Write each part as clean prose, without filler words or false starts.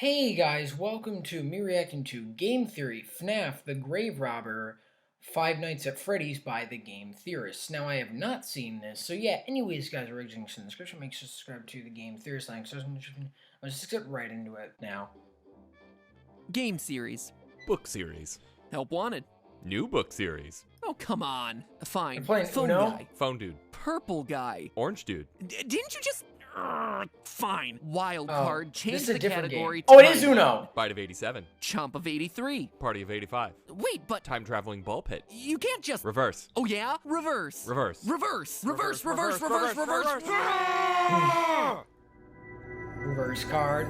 Hey guys, welcome to me reacting to Game Theory, FNAF, The Grave Robber, Five Nights at Freddy's by The Game Theorist. Now, I have not seen this, so yeah, anyways, guys, we're in the description. Make sure to subscribe to The Game Theorist. Let's just get right into it now. Game series. Book series. Help wanted. New book series. Oh, come on. Fine. We're playing Phone Uno? guy. Phone dude. Purple guy. Orange dude. Didn't you just... fine. Wild card. Change this is a the different category. game. Oh, it is Time. Uno! Bite of 87. Chomp of 83. Party of 85. Wait, but... Time traveling ball pit. You can't just... Reverse. Oh, yeah? Reverse. Reverse. Reverse. Reverse. Reverse. Reverse. Reverse. Reverse card.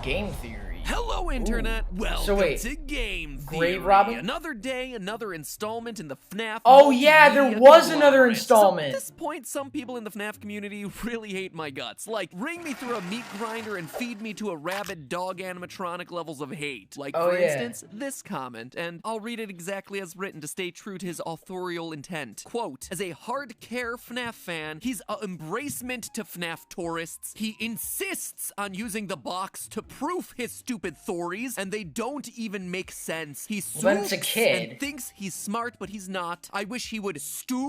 Game Theory. Hello, Internet. Welcome So wait, to Game Theory. Grave Robber? Another day, another installment in the FNAF. Oh yeah, there multimedia was another conglomerate. installment. So at this point, some people in the FNAF community really hate my guts. Like, ring me through a meat grinder and feed me to a rabid dog animatronic levels of hate. Like, Oh, for yeah. instance, this comment, and I'll read it exactly as written to stay true to his authorial intent. Quote, as a hard-care FNAF fan, he's a embracement to FNAF tourists. He insists on using the box to proof his stupid theories, and they don't even make sense. He Well, then it's a swoops kid. and thinks he's smart, but he's not. I wish he would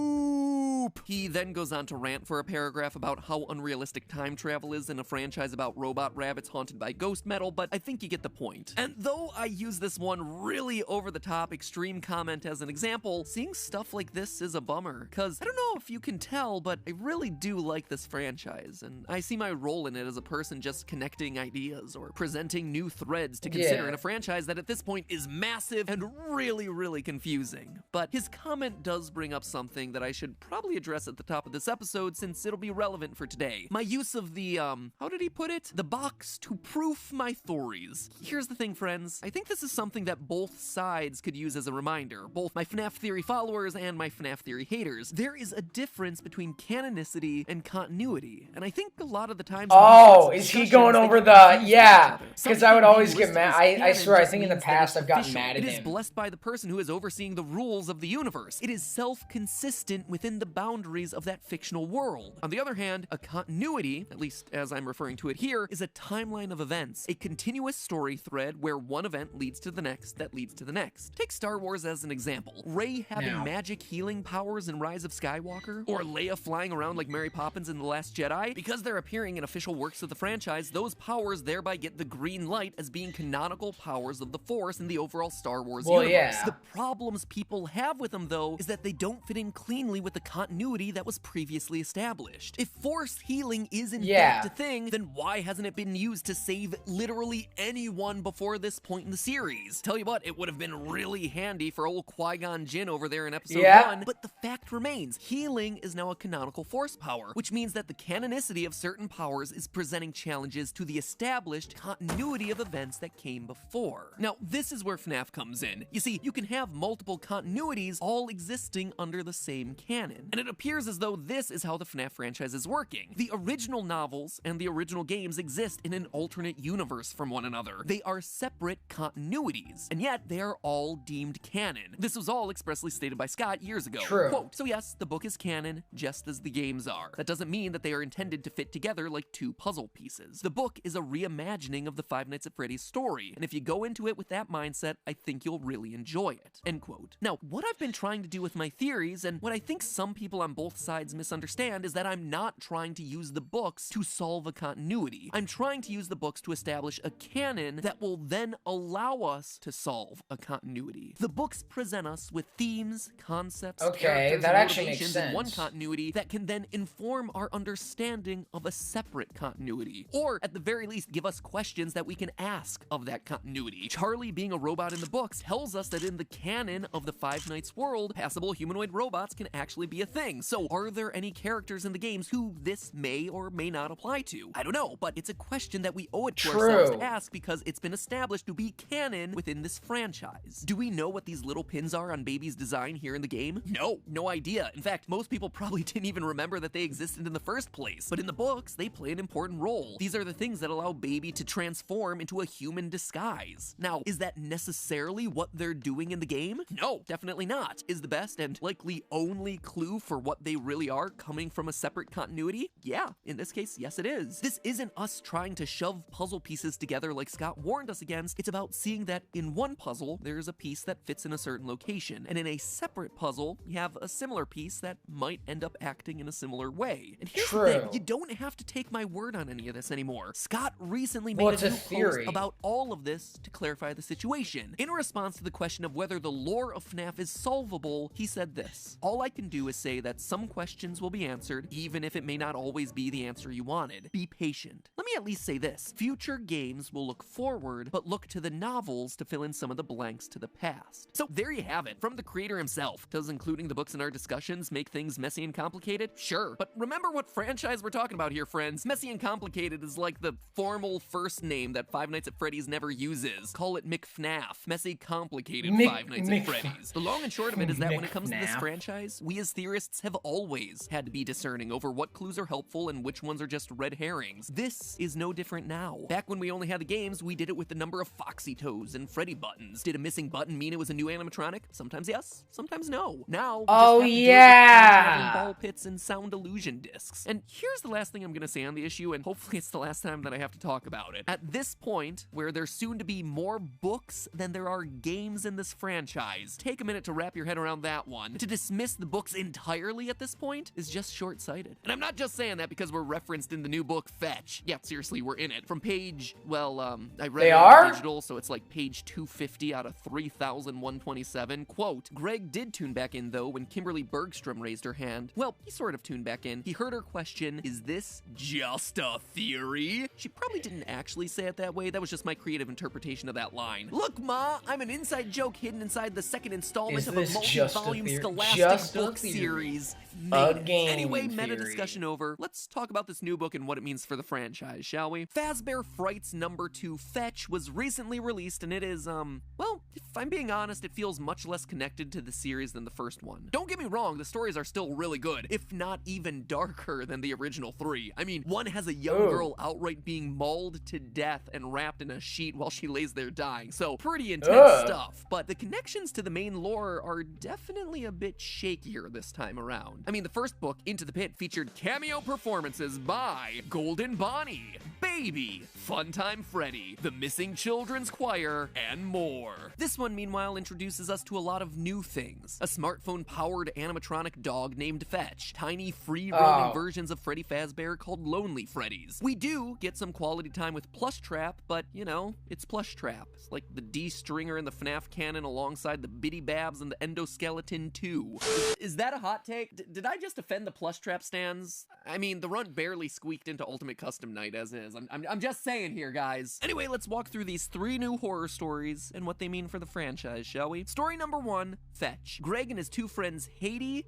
stoop. He then goes on to rant for a paragraph about how unrealistic time travel is in a franchise about robot rabbits haunted by ghost metal, but I think you get the point. And though I use this one really over-the-top extreme comment as an example, seeing stuff like this is a bummer, because I don't know if you can tell, but I really do like this franchise, and I see my role in it as a person just connecting ideas or presenting new threads to consider Yeah. in a franchise that at this point is massive and really confusing. But his comment does bring up something that I should probably address at the top of this episode since it'll be relevant for today. My use of the, how did he put it? The box to proof my theories. Here's the thing, friends. I think this is something that both sides could use as a reminder, both my FNAF theory followers and my FNAF theory haters. There is a difference between canonicity and continuity, and I think a lot of the times... Oh, is he going over the... Yeah, because I would Something always being get mad. listed as I canon swear, I just think in the means that past it's I've gotten official. mad at It is him. blessed by the person who is overseeing the rules of the universe. It is self-consistent within the boundaries of that fictional world. On the other hand, a continuity, at least as I'm referring to it here, is a timeline of events, a continuous story thread where one event leads to the next that leads to the next. Take Star Wars as an example. Rey having Now. magic healing powers in Rise of Skywalker, or Leia flying around like Mary Poppins in The Last Jedi. Because they're appearing in official works of the franchise, those powers thereby get the green light as being canonical powers of the Force in the overall Star Wars Well, universe. yeah. The problems people have with them, though, is that they don't fit in cleanly with the continuity that was previously established. If Force healing is in Yeah. fact a thing, then why hasn't it been used to save literally anyone before this point in the series? Tell you what, it would have been really handy for old Qui-Gon Jinn over there in episode Yeah. 1, but the fact remains, healing is now a canonical Force power, which means that the canonicity of certain powers is presenting challenges to the established continuity of events that came before. Now, this is where FNAF comes in. You see, you can have multiple continuities all existing under the same canon, and it appears as though this is how the FNAF franchise is working. The original novels and the original games exist in an alternate universe from one another. They are separate continuities, and yet they are all deemed canon. This was all expressly stated by Scott years ago. True. Quote, so yes, the book is canon, just as the games are. That doesn't mean that they are intended to fit together like two puzzle pieces. The book is a reimagining of the Five Nights at Freddy's story, and if you go into it with that mindset, I think you'll really enjoy it. End quote. Now, what I've been trying to do with my theories, and what I think some people on both sides misunderstand, is that I'm not trying to use the books to solve a continuity. I'm trying to use the books to establish a canon that will then allow us to solve a continuity. The books present us with themes, concepts, Okay, characters, that and actually makes motivations in one sense. continuity that can then inform our understanding of a separate continuity. Or, at the very least, give us questions that we can ask of that continuity. Charlie, being a robot in the books, tells us that in the canon of the Five Nights world, passable humanoid robots can actually be a thing. So, are there any characters in the games who this may or may not apply to? I don't know, but it's a question that we owe it to ourselves True. to ask because it's been established to be canon within this franchise. Do we know what these little pins are on Baby's design here in the game? No idea. In fact, most people probably didn't even remember that they existed in the first place. But in the books, they play an important role. These are the things that allow Baby to transform transform into a human disguise. Now, is that necessarily what they're doing in the game? No, definitely not. Is the best and likely only clue for what they really are coming from a separate continuity? Yeah, in this case, yes it is. This isn't us trying to shove puzzle pieces together like Scott warned us against. It's about seeing that in one puzzle, there's a piece that fits in a certain location, and in a separate puzzle, you have a similar piece that might end up acting in a similar way. And here's the thing, you don't have to take my word on any of this anymore. Scott recently made a new post about all of this to clarify the situation. In response to the question of whether the lore of FNAF is solvable, he said this: "All I can do is say that some questions will be answered, even if it may not always be the answer you wanted. Be patient." Let me at least say this: future games will look forward, but look to the novels to fill in some of the blanks to the past. So there you have it, from the creator himself. Does including the books in our discussions make things messy and complicated? Sure, but remember what franchise we're talking about here, friends. Messy and complicated is like the formal first name that Five Nights at Freddy's never uses. Call it McFNAF. Messy, complicated Five Nights at Freddy's. The long and short of it is that when it comes to this franchise, we as theorists have always had to be discerning over what clues are helpful and which ones are just red herrings. This is no different now. Back when we only had the games, we did it with the number of Foxy Toes and Freddy buttons. Did a missing button mean it was a new animatronic? Sometimes yes, sometimes no. Now, we just have to deal with ball pits and sound illusion discs. And here's the last thing I'm gonna say on the issue, and hopefully it's the last time that I have to talk about it. At this point, where there's soon to be more books than there are games in this franchise, take a minute to wrap your head around that one. To dismiss the books entirely at this point is just short-sighted. And I'm not just saying that because we're referenced in the new book, Fetch. Yeah, seriously, we're in it. From page, well, I read it on digital, so it's like page 250 out of 3,127. Quote, "Greg did tune back in, though, when Kimberly Bergstrom raised her hand. Well, he sort of tuned back in. He heard her question, 'Is this just a theory?' She probably didn't actually say it that way. That was just my creative interpretation of that line. Look, Ma, I'm an inside joke hidden inside the second installment of a multi-volume scholastic book series. Anyway, meta discussion over. Let's talk about this new book and what it means for the franchise, shall we? Fazbear Frights #2 Fetch was recently released, and it is, well, if I'm being honest, it feels much less connected to the series than the first one. Don't get me wrong, the stories are still really good, if not even darker than the original three. I mean, one has a young girl outright being mauled to death and wrapped in a sheet while she lays there dying, so pretty intense stuff. But the connections to the main lore are definitely a bit shakier this time around. I mean, the first book, Into the Pit, featured cameo performances by Golden Bonnie, Baby, Funtime Freddy, the Missing Children's Choir, and more. This one, meanwhile, introduces us to a lot of new things. A smartphone-powered animatronic dog named Fetch, tiny free-roaming versions of Freddy Fazbear called Lonely Freddies. We do get some quality time with Plush Trap, but, you know, it's Plush Trap. It's like the D-Stringer in the FNAF canon alongside the Bitty Babs and the Endoskeleton 2. Is that a hot take? Did I just offend the Plush Trap stands? I mean, the runt barely squeaked into Ultimate Custom Night as is. I'm just saying here, guys. Anyway, let's walk through these 3 new horror stories and what they mean for the franchise, shall we? Story number 1, Fetch. Greg and his 2 friends, Hattie,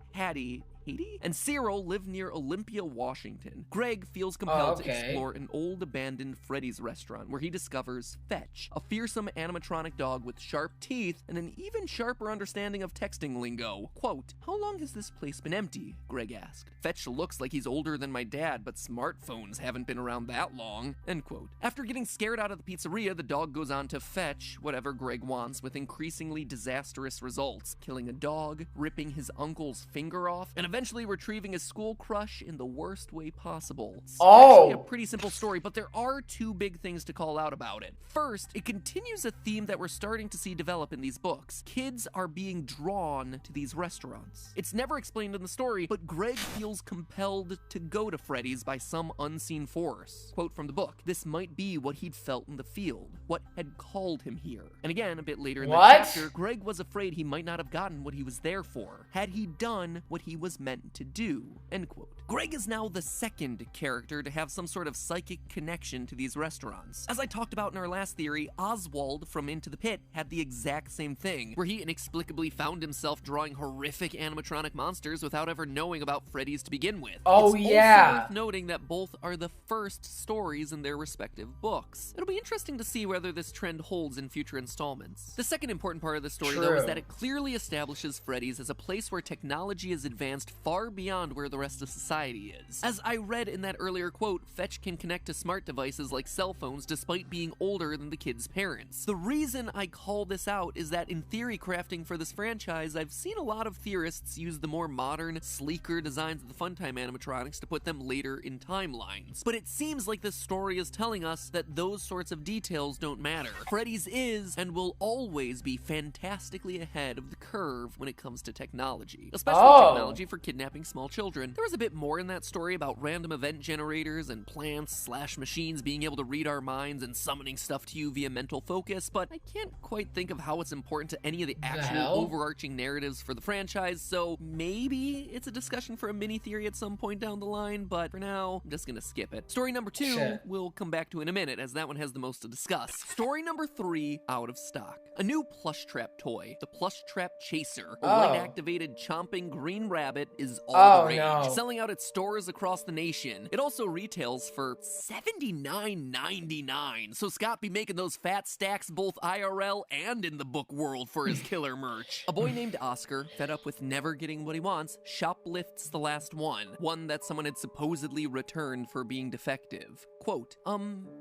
and Cyril live near Olympia, Washington. Greg feels compelled to explore an old abandoned Freddy's restaurant where he discovers Fetch, a fearsome animatronic dog with sharp teeth and an even sharper understanding of texting lingo. Quote, "How long has this place been empty?" Greg asked. "Fetch looks like he's older than my dad, but smartphones haven't been around that long." End quote. After getting scared out of the pizzeria, the dog goes on to fetch whatever Greg wants with increasingly disastrous results, killing a dog, ripping his uncle's finger off, and eventually retrieving his school crush in the worst way possible. It's actually a pretty simple story, but there are 2 big things to call out about it. First, it continues a theme that we're starting to see develop in these books. Kids are being drawn to these restaurants. It's never explained in the story, but Greg feels compelled to go to Freddy's by some unseen force. Quote from the book, "This might be what he'd felt in the field, what had called him here." And again, a bit later in the chapter, Greg was afraid he might not have gotten what he was there for, had he done what he was meant to do. End quote. Greg is now the second character to have some sort of psychic connection to these restaurants. As I talked about in our last theory, Oswald from Into the Pit had the exact same thing, where he inexplicably found himself drawing horrific animatronic monsters without ever knowing about Freddy's to begin with. It's also worth noting that both are the first stories in their respective books. It'll be interesting to see whether this trend holds in future installments. The second important part of the story, though, is that it clearly establishes Freddy's as a place where technology is advanced advanced far beyond where the rest of society is. As I read in that earlier quote, Fetch can connect to smart devices like cell phones despite being older than the kid's parents. The reason I call this out is that in theory crafting for this franchise, I've seen a lot of theorists use the more modern, sleeker designs of the Funtime animatronics to put them later in timelines. But it seems like this story is telling us that those sorts of details don't matter. Freddy's is and will always be fantastically ahead of the curve when it comes to technology, especially technology for kidnapping small children. There was a bit more in that story about random event generators and plants/machines being able to read our minds and summoning stuff to you via mental focus, but I can't quite think of how it's important to any of the actual overarching narratives for the franchise, so maybe it's a discussion for a mini theory at some point down the line, but for now, I'm just gonna skip it. Story number 2, we'll come back to in a minute, as that one has the most to discuss. Story number 3, out of stock. A new plush trap toy, the Plush Trap Chaser, a light-activated chomping green rabbit, is all the rage, selling out at stores across the nation. It also retails for $79.99, so Scott be making those fat stacks both IRL and in the book world for his killer merch. A boy named Oscar, fed up with never getting what he wants, shoplifts the last one that someone had supposedly returned for being defective. Quote,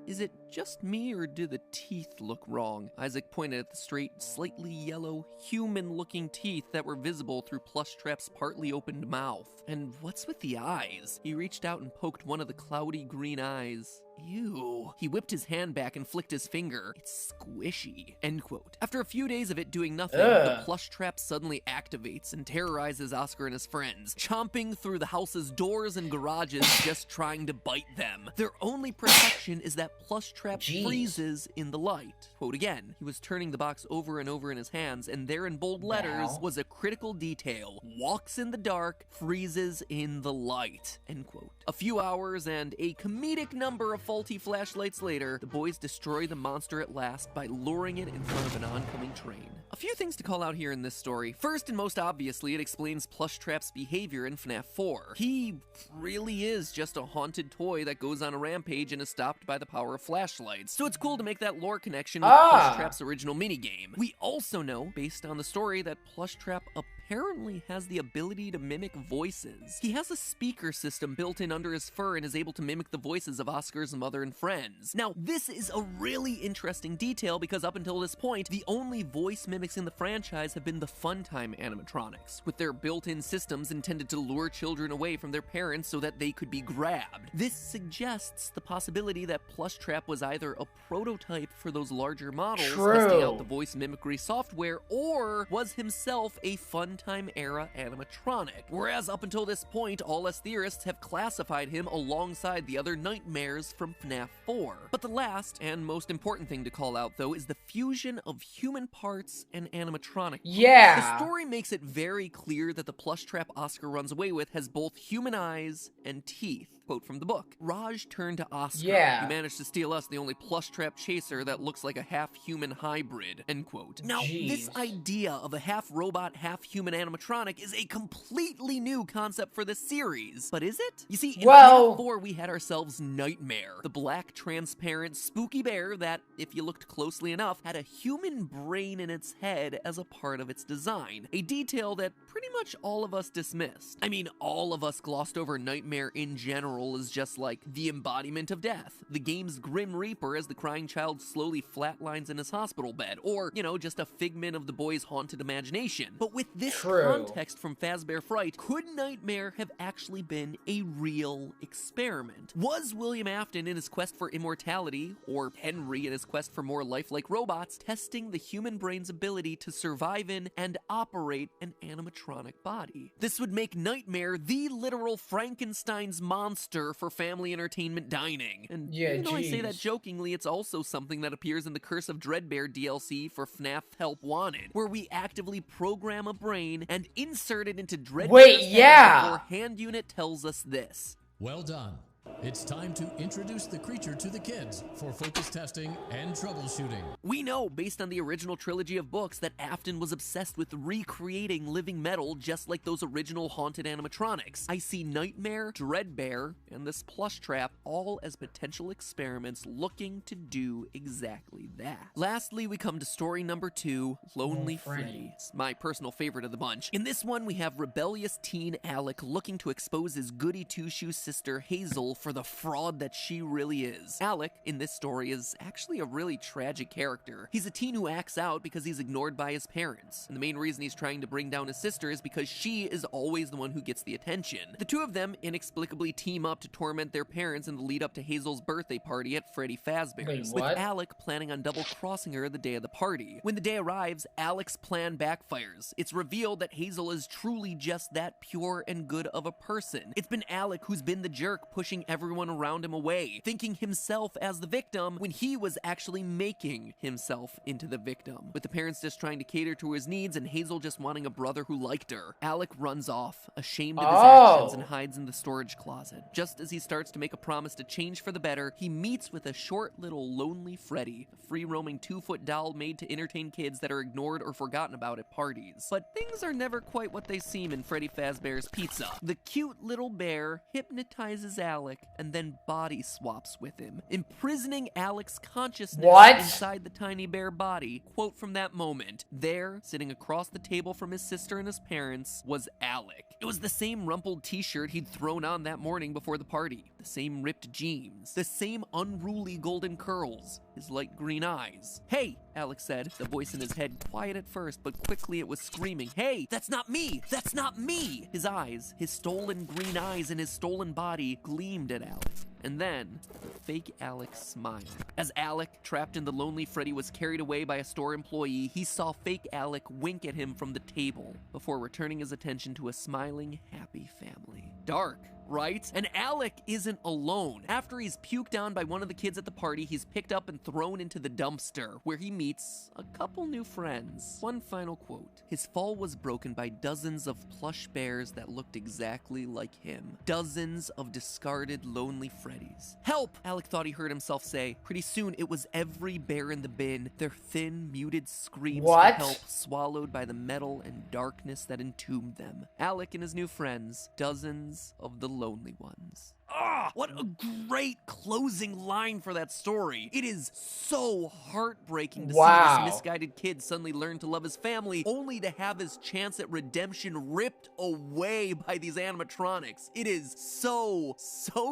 is it just me or do the teeth look wrong? Isaac pointed at the straight, slightly yellow, human-looking teeth that were visible through Plush Trap's partly opened mouth. And what's with the eyes? He reached out and poked one of the cloudy green eyes. Ew. He whipped his hand back and flicked his finger. It's squishy. End quote. After a few days of it doing nothing, the plush trap suddenly activates and terrorizes Oscar and his friends, chomping through the house's doors and garages just trying to bite them. Their only protection is that plush trap freezes in the light. Quote again, he was turning the box over and over in his hands, and there in bold letters was a critical detail. Walks in the dark, freezes in the light. End quote. A few hours and a comedic number of faulty flashlights later, the boys destroy the monster at last by luring it in front of an oncoming train. A few things to call out here in this story. First and most obviously, it explains Plush Trap's behavior in FNAF 4. He really is just a haunted toy that goes on a rampage and is stopped by the power of flashlights. So it's cool to make that lore connection with Plush Trap's original minigame. We also know, based on the story, that Plush Trap apparently has the ability to mimic voices. He has a speaker system built in under his fur and is able to mimic the voices of Oscar's mother and friends. Now, this is a really interesting detail because up until this point, the only voice mimics in the franchise have been the Funtime animatronics, with their built-in systems intended to lure children away from their parents so that they could be grabbed. This suggests the possibility that Plush Trap was either a prototype for those larger models testing out the voice mimicry software, or was himself a Funtime-era animatronic, whereas up until this point, all us theorists have classified him alongside the other nightmares from FNAF 4. But the last, and most important thing to call out, though, is the fusion of human parts and animatronic parts. The story makes it very clear that the plush trap Oscar runs away with has both human eyes and teeth. Quote from the book, Raj turned to Oscar. You managed to steal us the only plush trap chaser that looks like a half-human hybrid. End quote. Now, this idea of a half-robot, half-human animatronic is a completely new concept for the series. But is it? You see, in FNAF 4, we had ourselves Nightmare, the black, transparent, spooky bear that, if you looked closely enough, had a human brain in its head as a part of its design. A detail that pretty much all of us dismissed. I mean, all of us glossed over Nightmare in general is just like the embodiment of death, the game's Grim Reaper as the crying child slowly flatlines in his hospital bed, or, you know, just a figment of the boy's haunted imagination. But with this context from Fazbear Fright, could Nightmare have actually been a real experiment? Was William Afton in his quest for immortality, or Henry in his quest for more lifelike robots, testing the human brain's ability to survive in and operate an animatronic body? This would make Nightmare the literal Frankenstein's monster for family entertainment dining. And even though I say that jokingly, it's also something that appears in the Curse of Dreadbear DLC for FNAF Help Wanted, where we actively program a brain and insert it into Dreadbear's head before Hand Unit tells us this. Well done. It's time to introduce the creature to the kids for focus testing and troubleshooting. We know, based on the original trilogy of books, that Afton was obsessed with recreating living metal just like those original haunted animatronics. I see Nightmare, Dreadbear, and this plush trap all as potential experiments looking to do exactly that. Lastly, we come to story number 2, Lonely Freddy. It's my personal favorite of the bunch. In this one, we have rebellious teen Alec looking to expose his goody two-shoes sister Hazel for the fraud that she really is. Alec, in this story, is actually a really tragic character. He's a teen who acts out because he's ignored by his parents, and the main reason he's trying to bring down his sister is because she is always the one who gets the attention. The two of them inexplicably team up to torment their parents in the lead up to Hazel's birthday party at Freddy Fazbear's, with Alec planning on double-crossing her the day of the party. When the day arrives, Alec's plan backfires. It's revealed that Hazel is truly just that pure and good of a person. It's been Alec who's been the jerk, pushing everyone around him away, thinking himself as the victim when he was actually making himself into the victim. With the parents just trying to cater to his needs and Hazel just wanting a brother who liked her, Alec runs off, ashamed of his actions, and hides in the storage closet. Just as he starts to make a promise to change for the better, he meets with a short little lonely Freddy, a free-roaming 2-foot doll made to entertain kids that are ignored or forgotten about at parties. But things are never quite what they seem in Freddy Fazbear's Pizza. The cute little bear hypnotizes Alec and then body swaps with him, imprisoning Alec's consciousness inside the tiny bear body. Quote from that moment: "There, sitting across the table from his sister and his parents, was Alec. It was the same rumpled t-shirt he'd thrown on that morning before the party, the same ripped jeans, the same unruly golden curls, his light green eyes. 'Hey,' Alec said, the voice in his head quiet at first, but quickly it was screaming, 'Hey, that's not me! That's not me!' His eyes, his stolen green eyes and his stolen body gleamed at Alec. And then, the fake Alec smiled. As Alec, trapped in the Lonely Freddy, was carried away by a store employee, he saw fake Alec wink at him from the table before returning his attention to a smiling, happy family. Dark, right? And Alec isn't alone. After he's puked down by one of the kids at the party, he's picked up and thrown into the dumpster, where he meets a couple new friends. One final quote: "His fall was broken by dozens of plush bears that looked exactly like him. Dozens of discarded Lonely Freddys. Help!" Alec thought he heard himself say. Pretty soon, it was every bear in the bin, their thin, muted screams for help swallowed by the metal and darkness that entombed them. Alec and his new friends, dozens of the lonely ones. Ah, what a great closing line for that story. It is so heartbreaking to see this misguided kid suddenly learn to love his family, only to have his chance at redemption ripped away by these animatronics. It is so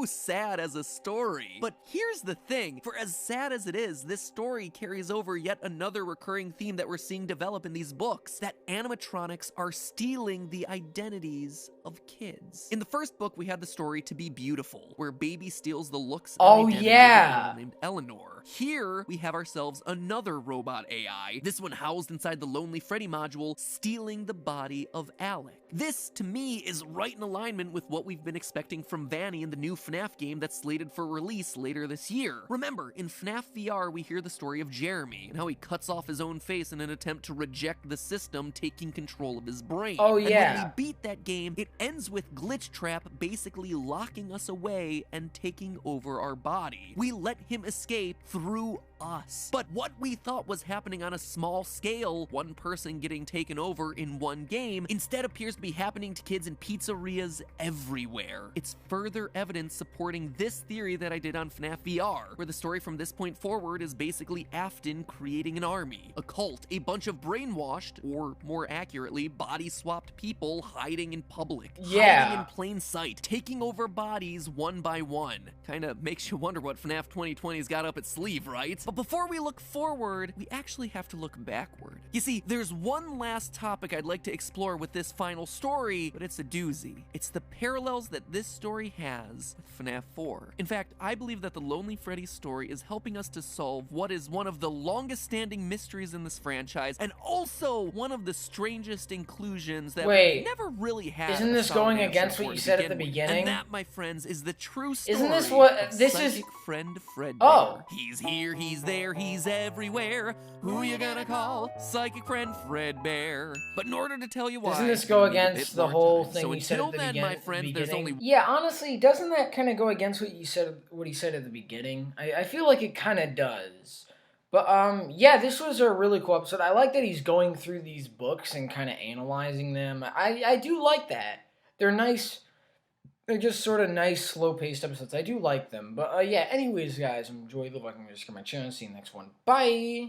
sad as a story. But here's the thing, for as sad as it is, this story carries over yet another recurring theme that we're seeing develop in these books, that animatronics are stealing the identities of kids. In the first book, we had the story To Be Beautiful, where Baby steals the looks and identity of a girl named Eleanor. Here, we have ourselves another robot AI, this one housed inside the Lonely Freddy module, stealing the body of Alec. This, to me, is right in alignment with what we've been expecting from Vanny in the new FNAF game that's slated for release later this year. Remember, in FNAF VR, we hear the story of Jeremy, and how he cuts off his own face in an attempt to reject the system taking control of his brain. And when we beat that game, it ends with Glitch Trap basically locking us away and taking over our body. We let him escape through us. But what we thought was happening on a small scale, one person getting taken over in one game, instead appears to be happening to kids in pizzerias everywhere. It's further evidence supporting this theory that I did on FNAF VR, where the story from this point forward is basically Afton creating an army, a cult, a bunch of brainwashed, or more accurately, body-swapped people hiding in public, hiding in plain sight, taking over bodies one by one. Kinda makes you wonder what FNAF 2020's got up its sleeve, right? But before we look forward, we actually have to look backward. You see, there's one last topic I'd like to explore with this final story, but it's a doozy. It's the parallels that this story has with FNAF 4. In fact, I believe that the Lonely Freddy story is helping us to solve what is one of the longest standing mysteries in this franchise, and also one of the strangest inclusions that we never really had. Isn't this going against what you said at the beginning? And that, my friends, is the true story. Isn't this what this is? Friend Fred. Oh, he's here, he's He's there, he's everywhere. Who you gonna call? Psychic friend Fredbear. But in order to tell you why, Doesn't this go we need a bit against the more whole time. thing So you said until at the then, my friends, there's beginning? only... Yeah, honestly, doesn't that kind of go against what he said at the beginning? I feel like it kind of does. But, yeah, this was a really cool episode. I like that he's going through these books and kind of analyzing them. I do like that. They're nice. They're just sort of nice, slow-paced episodes. I do like them. But, yeah, anyways, guys, enjoy the Viking. Subscribe to my channel. See you next one. Bye!